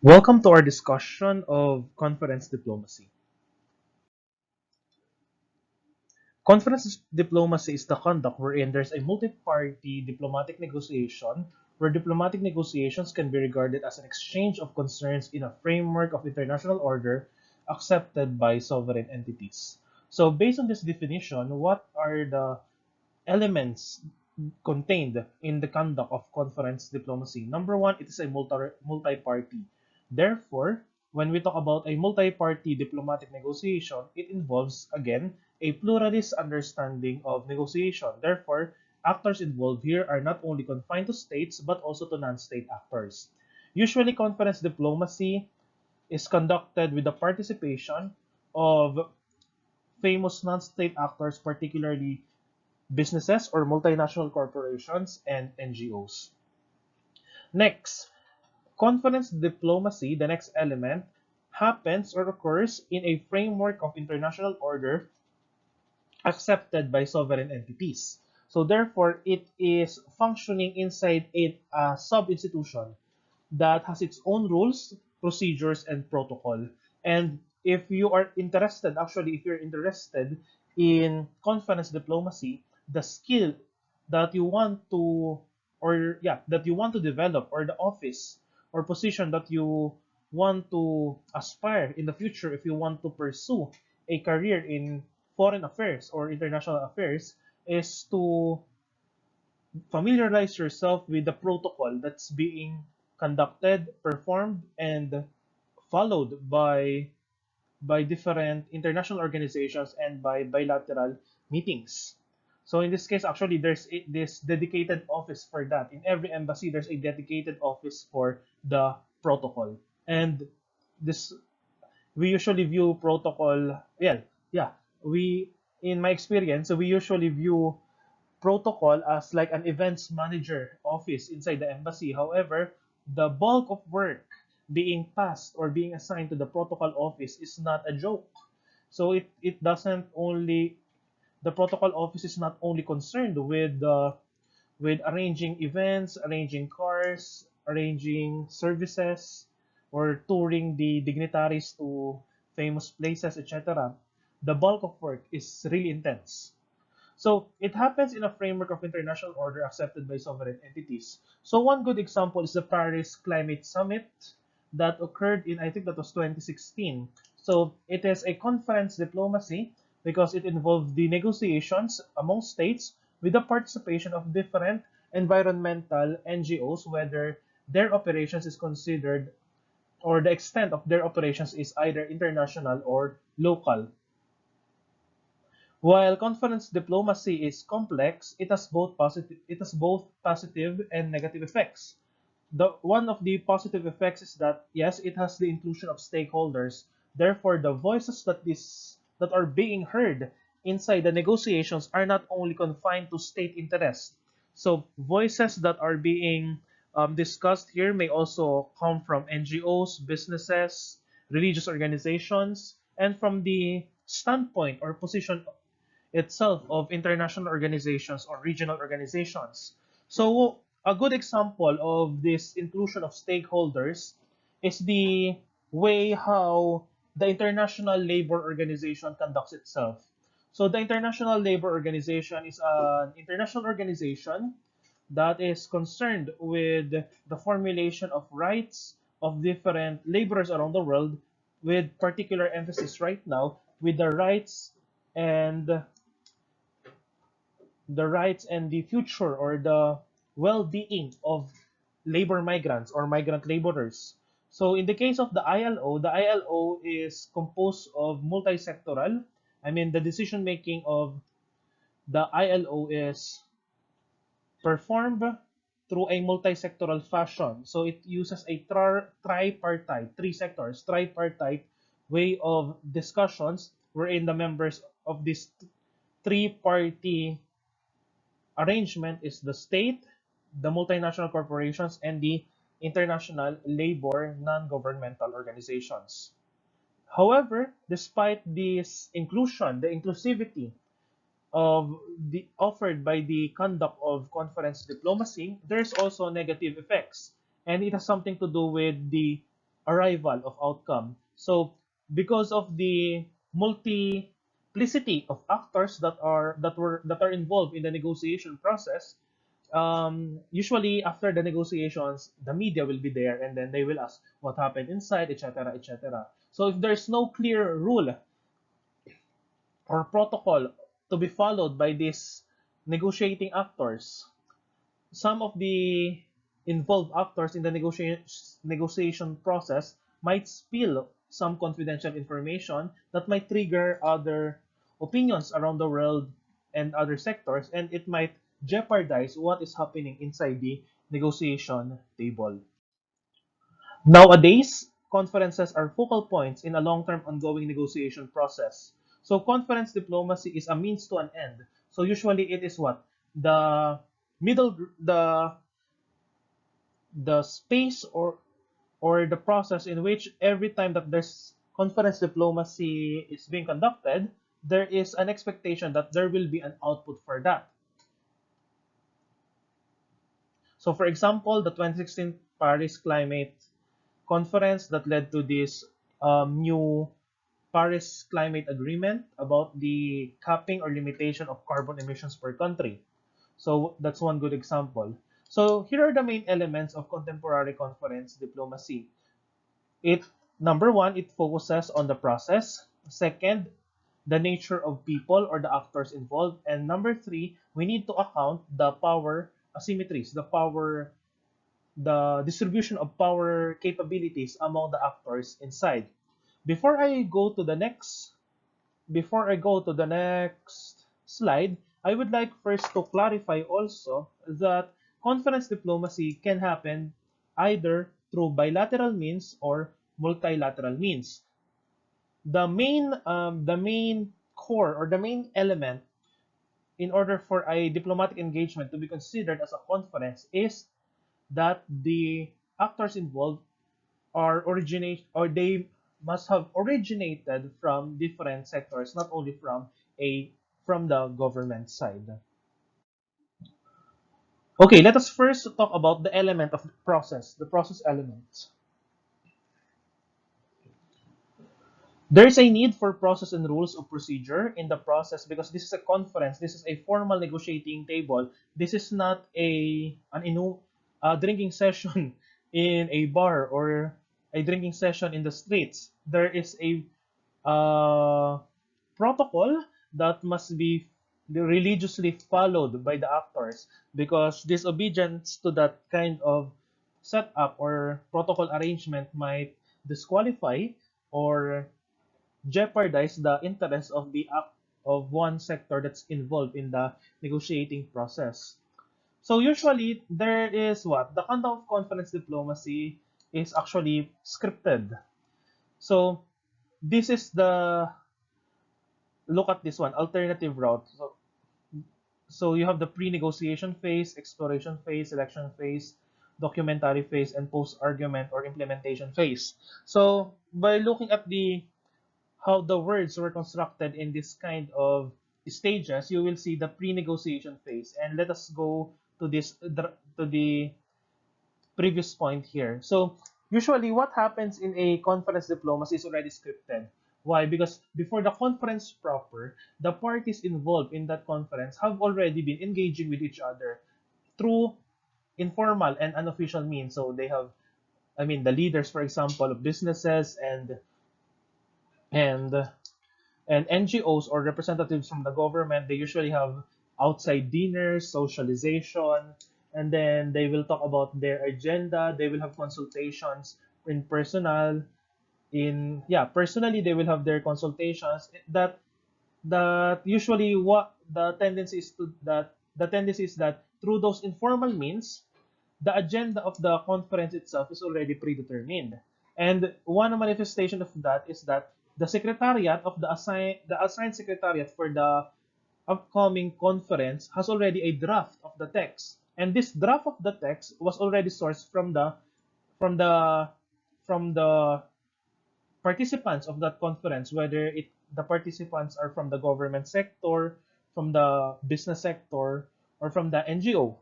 Welcome to our discussion of conference diplomacy. Conference diplomacy is the conduct wherein there's a multi-party diplomatic negotiation where diplomatic negotiations can be regarded as an exchange of concerns in a framework of international order accepted by sovereign entities. So based on this definition, what are the elements contained in the conduct of conference diplomacy? Number one, it is a multi-party. Therefore, when we talk about a multi-party diplomatic negotiation, it involves, again, a pluralist understanding of negotiation. Therefore, actors involved here are not only confined to states but also to non-state actors. Usually, conference diplomacy is conducted with the participation of famous non-state actors, particularly businesses or multinational corporations and NGOs. Next, conference diplomacy, the next element, happens or occurs in a framework of international order accepted by sovereign entities. So therefore, it is functioning inside a sub-institution that has its own rules, procedures, and protocol. And if you are interested, actually, if you're interested in conference diplomacy, the skill that you want to, or yeah, that you want to develop, or the office or position that you want to aspire in the future, if you want to pursue a career in foreign affairs or international affairs, is to familiarize yourself with the protocol that's being conducted, performed, and followed by different international organizations and by bilateral meetings. So in this case, actually, there's this dedicated office for that. In every embassy, there's a dedicated office for the protocol. And this we usually view protocol, well, yeah, we in my experience, so we usually view protocol as like an events manager office inside the embassy. However, the bulk of work being passed or being assigned to the protocol office is not a joke. So it doesn't only the protocol office is not only concerned with arranging events, arranging cars, arranging services, or touring the dignitaries to famous places, etc. The bulk of work is really intense. So it happens in a framework of international order accepted by sovereign entities. So one good example is the Paris Climate Summit that occurred in, I think that was 2016. So it is a conference diplomacy because it involved the negotiations among states with the participation of different environmental NGOs, whether their operations is considered or the extent of their operations is either international or local. While conference diplomacy is complex, it has both positive and negative effects. The one of the positive effects is that yes, it has the inclusion of stakeholders. Therefore, the voices that are being heard inside the negotiations are not only confined to state interest. So voices that are being discussed here may also come from NGOs, businesses, religious organizations, and from the standpoint or position itself of international organizations or regional organizations. So a good example of this inclusion of stakeholders is the way how the International Labor Organization conducts itself. So the International Labor Organization is an international organization that is concerned with the formulation of rights of different laborers around the world, with particular emphasis right now with and the rights and the future or the well-being of labor migrants or migrant laborers. So in the case of the ILO is composed of multi-sectoral. I mean, the decision making of the ILO is performed through a multi-sectoral fashion. So it uses a tripartite, three sectors, tripartite way of discussions wherein the members of this three-party arrangement is the state, the multinational corporations, and the international labor non-governmental organizations. However, despite this inclusion, the inclusivity of the offered by the conduct of conference diplomacy, there's also negative effects, and it has something to do with the arrival of outcome. So because of the multiplicity of actors that are involved in the negotiation process, usually after the negotiations, the media will be there and then they will ask what happened inside, etc., etc. So if there's no clear rule or protocol to be followed by these negotiating actors, some of the involved actors in the negotiation process might spill some confidential information that might trigger other opinions around the world and other sectors, and it might jeopardize what is happening inside the negotiation table. Nowadays, conferences are focal points in a long-term ongoing negotiation process. So conference diplomacy is a means to an end. So usually it is what? The middle the space or the process in which every time that there's conference diplomacy is being conducted, there is an expectation that there will be an output for that. So for example, the 2016 Paris Climate Conference that led to this new Paris Climate Agreement about the capping or limitation of carbon emissions per country. So that's one good example. So here are the main elements of contemporary conference diplomacy. It Number one, it focuses on the process. Second, the nature of people or the actors involved. And number three, we need to account the power asymmetries, the distribution of power capabilities among the actors inside. Before I go to the next Before I go to the next slide, I would like first to clarify also that conference diplomacy can happen either through bilateral means or multilateral means. The main core or the main element in order for a diplomatic engagement to be considered as a conference is that the actors involved they must have originated from different sectors, not only from the government side. Okay, let us first talk about the element of the process element. There is a need for process and rules of procedure in the process because this is a conference, this is a formal negotiating table. This is not a drinking session in a bar or a drinking session in the streets. There is a protocol that must be religiously followed by the actors because disobedience to that kind of setup or protocol arrangement might disqualify or jeopardize the interest of the act of one sector that's involved in the negotiating process. So usually there is what the conduct of conference diplomacy is actually scripted. So this is the look at this one alternative route. So you have the pre-negotiation phase, exploration phase, selection phase, documentary phase, and post-argument or implementation phase. So by looking at the how the words were constructed in this kind of stages, you will see the pre-negotiation phase. And let us go to the previous point here. So usually what happens in a conference diplomacy is already scripted. Why? Because before the conference proper, the parties involved in that conference have already been engaging with each other through informal and unofficial means. So they have, I mean, the leaders, for example, of businesses and and NGOs or representatives from the government, they usually have outside dinners, socialization, and then they will talk about their agenda. They will have consultations in personal. Personally, they will have their consultations. That usually what the tendency is that through those informal means, the agenda of the conference itself is already predetermined. And one manifestation of that is that the secretariat of the assigned secretariat for the upcoming conference has already a draft of the text. And this draft of the text was already sourced from the from the participants of that conference, whether the participants are from the government sector, from the business sector, or from the NGO.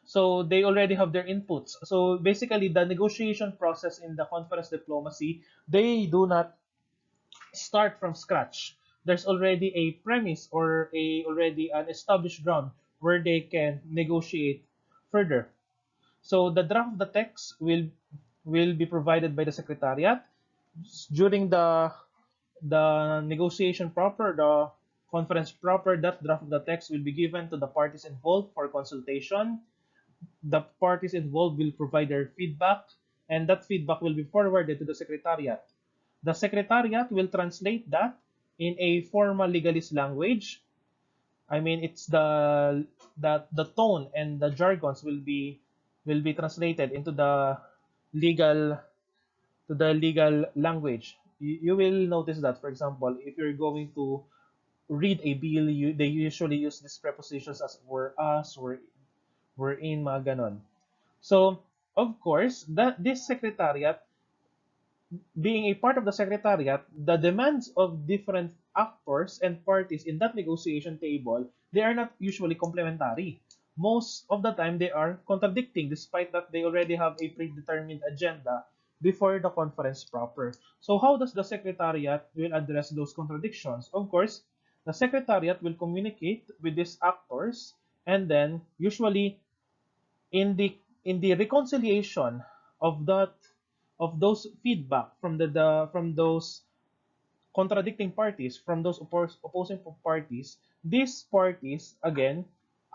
So they already have their inputs. So basically, the negotiation process in the conference diplomacy, they do not start from scratch. There's already a premise or a already an established ground where they can negotiate further. So the draft of the text will be provided by the secretariat during the negotiation proper, the conference proper. That draft of the text will be given to the parties involved for consultation. The parties involved will provide their feedback, and that feedback will be forwarded to the secretariat. The secretariat will translate that in a formal legalist language. I mean, it's the tone and the jargons will be translated into the legal legal language. You will notice that, for example, if you're going to read a bill, they usually use these prepositions as were, us, were in, mga ganon. So, of course, that this secretariat, being a part of the secretariat, the demands of different actors and parties in that negotiation table, they are not usually complementary. Most of the time, they are contradicting, despite that they already have a predetermined agenda before the conference proper. So how does the secretariat will address those contradictions? Of course, the secretariat will communicate with these actors, and then usually in the reconciliation of that of those feedback from from those contradicting parties, from those opposing parties, these parties again,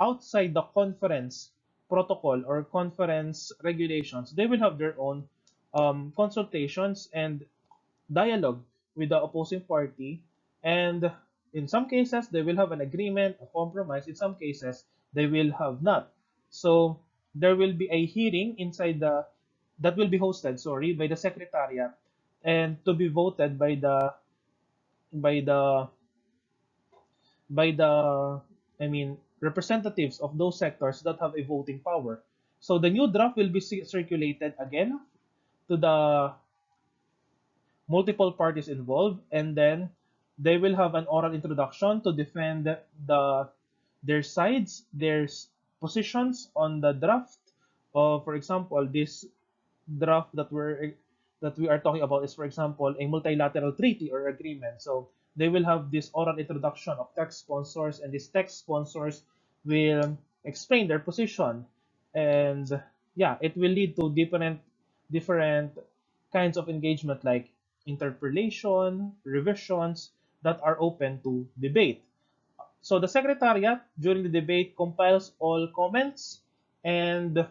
outside the conference protocol or conference regulations, they will have their own consultations and dialogue with the opposing party, and in some cases they will have an agreement, a compromise. In some cases they will have not. So there will be a hearing inside the that will be hosted, sorry, by the secretariat, and to be voted by the by the I mean representatives of those sectors that have a voting power. So the new draft will be circulated again to the multiple parties involved, and then they will have an oral introduction to defend their sides, their positions on the draft. For example, this draft that we are talking about is, for example, a multilateral treaty or agreement. So they will have this oral introduction of text sponsors, and these text sponsors will explain their position, and yeah, it will lead to different kinds of engagement like interpolation, revisions that are open to debate. So the secretariat during the debate compiles all comments, and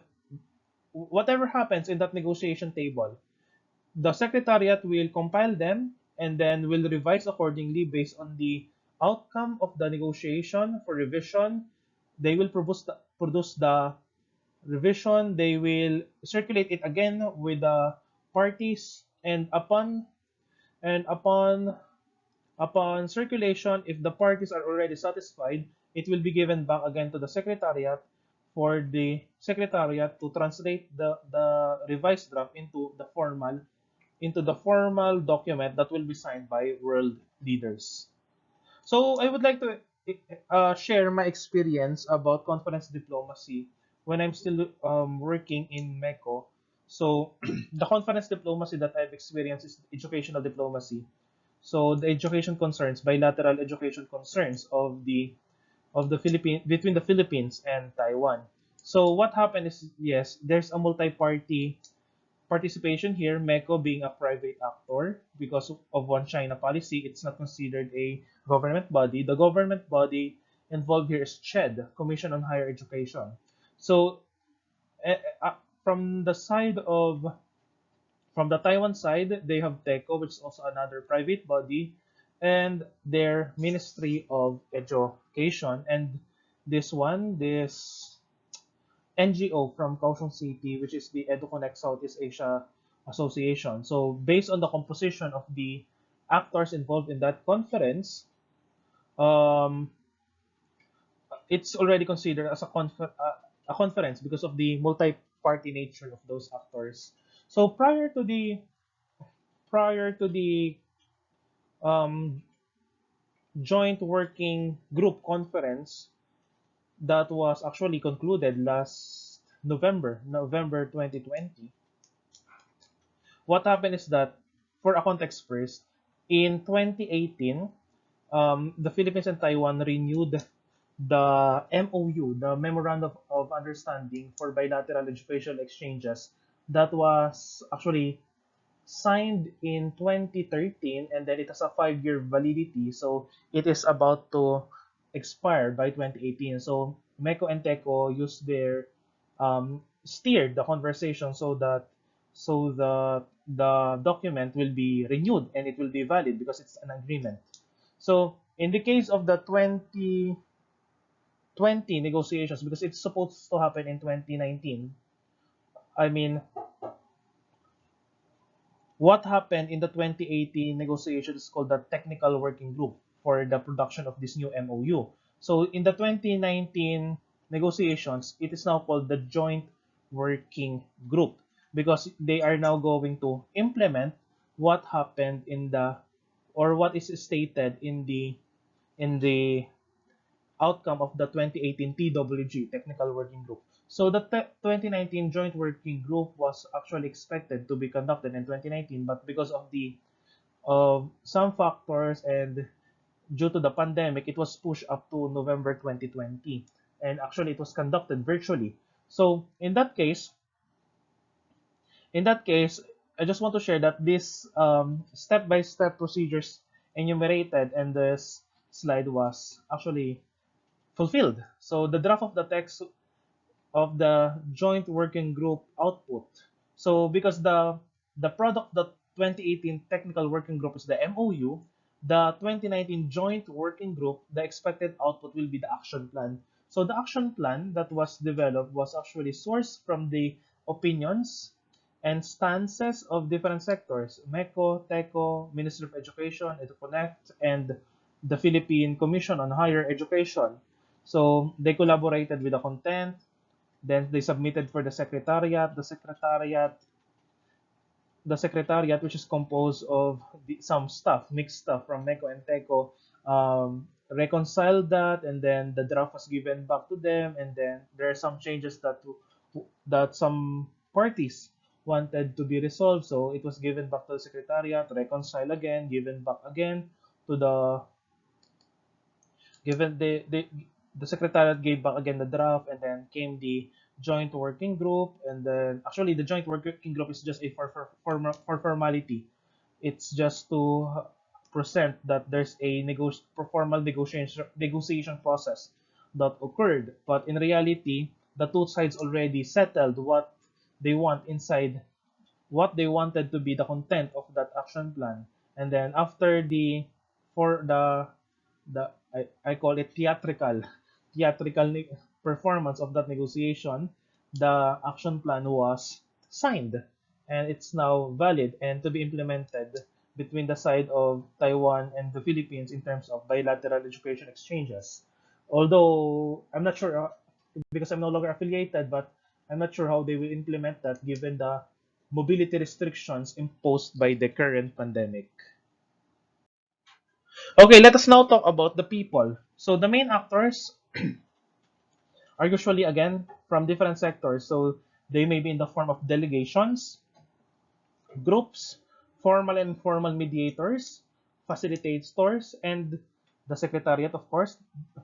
whatever happens in that negotiation table, the secretariat will compile them and then will revise accordingly based on the outcome of the negotiation for revision. They will produce the revision. They will circulate it again with the parties, and upon circulation, if the parties are already satisfied, it will be given back again to the secretariat for the secretariat to translate the revised draft into the formal document that will be signed by world leaders. So I would like to share my experience about conference diplomacy when I'm still working in MECO. So the conference diplomacy that I've experienced is educational diplomacy. So the education concerns, bilateral education concerns of the Philippine between the Philippines and Taiwan. So what happened is, yes, there's a multi-party participation here, MECO being a private actor because of One China policy. It's not considered a government body. The government body involved here is CHED, Commission on Higher Education. So uh, uh, from the side of from the Taiwan side, they have TECO, which is also another private body, and their Ministry of Education. And this NGO from Kaohsiung City, which is the EduConnect Southeast Asia Association. So based on the composition of the actors involved in that conference, um, it's already considered as a conference because of the multi-party nature of those actors. So prior to the um, joint working group conference that was actually concluded November 2020, what happened is that, for a context first, in 2018, the Philippines and Taiwan renewed the MOU, the Memorandum of Understanding for Bilateral Educational Exchanges, that was actually signed in 2013, and then it has a 5-year validity. So it is about to expire by 2018. So MECO and TECO used their steered the conversation so that the document will be renewed and it will be valid because it's an agreement. So in the case of the 2020 negotiations, because it's supposed to happen in 2019, I mean, what happened in the 2018 negotiations is called the Technical Working Group for the production of this new MOU. So in the 2019 negotiations, it is now called the Joint Working Group because they are now going to implement what happened in the, or what is stated in the outcome of the 2018 TWG, Technical Working Group. So the 2019 Joint Working Group was actually expected to be conducted in 2019, but because of the some factors and due to the pandemic, it was pushed up to November 2020, and actually it was conducted virtually. So in that case, I just want to share that this step-by-step procedures enumerated in this slide was actually fulfilled. So the draft of the text of the joint working group output. So because the product of the 2018 technical working group is the MOU, the 2019 joint working group, the expected output will be the action plan. So the action plan that was developed was actually sourced from the opinions and stances of different sectors: MECO, TECO, Ministry of Education, EduConnect, and the Philippine Commission on Higher Education. So they collaborated with the content, then they submitted for the secretariat. The secretariat, which is composed of some stuff, mixed stuff from MECO and TECO, reconciled that, and then the draft was given back to them, and then there are some changes that some parties wanted to be resolved, so it was given back to the secretariat, reconciled again, given back again to given the secretariat gave back again the draft, and then came the joint working group, and then actually the joint working group is just a for formality. It's just to present that there's a formal negotiation process that occurred, but in reality, the two sides already settled what they wanted to be the content of that action plan. And then after for the I call it theatrical performance of that negotiation, the action plan was signed, and it's now valid and to be implemented between the side of Taiwan and the Philippines in terms of bilateral education exchanges. Although I'm not sure, because I'm no longer affiliated, but I'm not sure how they will implement that given the mobility restrictions imposed by the current pandemic. Okay, let us now talk about the people. So the main actors are usually again from different sectors. So they may be in the form of delegations, groups, formal and informal mediators, facilitators, and the secretariat, of course.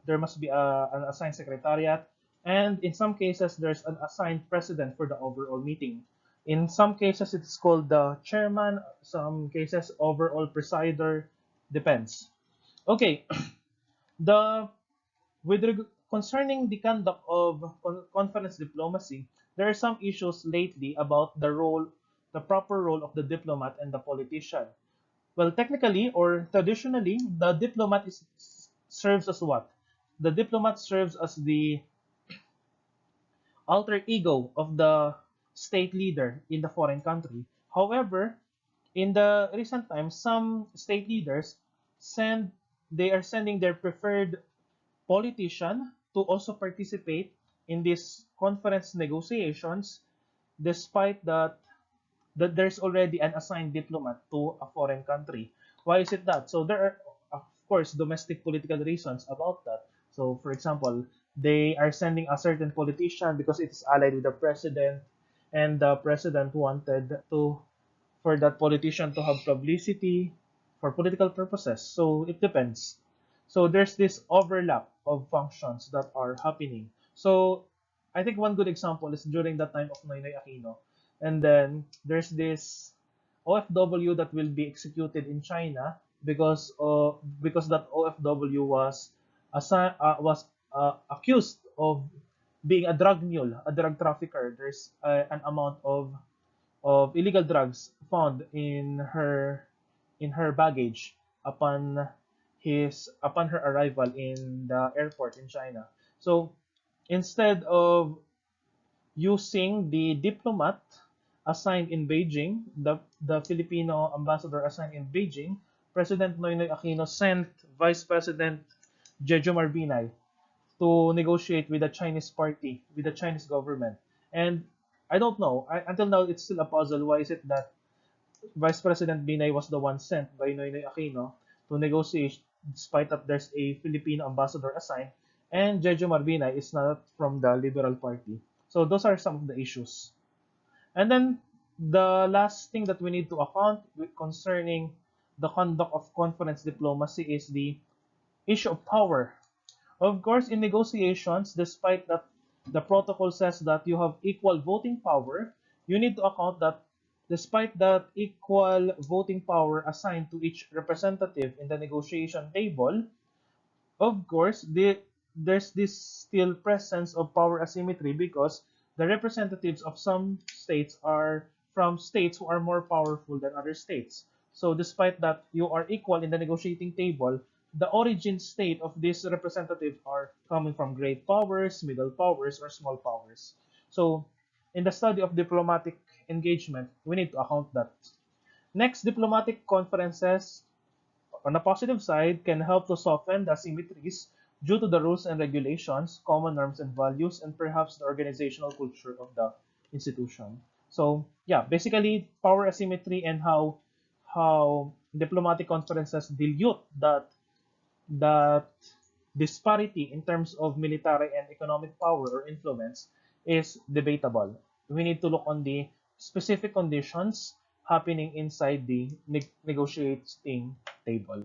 There must be an assigned secretariat, and in some cases, there's an assigned president for the overall meeting. In some cases, it's called the chairman, some cases, overall presider, depends. Okay, the concerning the conduct of conference diplomacy, there are some issues lately about the proper role of the diplomat and the politician. Well, technically or traditionally, the diplomat serves as what? The diplomat serves as the alter ego of the state leader in the foreign country. However, in the recent times, some state leaders send they are sending their preferred politician to also participate in these conference negotiations, despite that there's already an assigned diplomat to a foreign country. Why is it that? So there are, of course, domestic political reasons about that. So, for example, they are sending a certain politician because it's allied with the president, and the president wanted to for that politician to have publicity for political purposes. So it depends. So there's this overlap of functions that are happening. So I think one good example is during the time of Noynoy Aquino. And then there's this OFW that will be executed in China because that OFW was accused of being a drug mule, a drug trafficker. There's an amount of illegal drugs found in her baggage upon her arrival in the airport in China. So instead of using the diplomat assigned in Beijing, the Filipino ambassador assigned in Beijing, President Noynoy Aquino sent Vice President Jejo Marbinay to negotiate with the Chinese party, with the Chinese government. And I don't know, until now it's still a puzzle. Why is it that Vice President Binay was the one sent by Noynoy Aquino to negotiate despite that there's a Filipino ambassador assigned, and Jejo Marbinay is not from the Liberal Party. So those are some of the issues. And then the last thing that we need to account with concerning the conduct of conference diplomacy is the issue of power. Of course, in negotiations, despite that the protocol says that you have equal voting power, you need to account that despite that equal voting power assigned to each representative in the negotiation table, of course, there's this still presence of power asymmetry because the representatives of some states are from states who are more powerful than other states. So despite that you are equal in the negotiating table, the origin state of these representatives are coming from great powers, middle powers, or small powers. So in the study of diplomatic engagement, we need to account that. Next, diplomatic conferences on the positive side, can help to soften the asymmetries due to the rules and regulations, common norms and values, and perhaps the organizational culture of the institution. So yeah, basically power asymmetry and how diplomatic conferences dilute that disparity in terms of military and economic power or influence is debatable. We need to look on the specific conditions happening inside the negotiating table.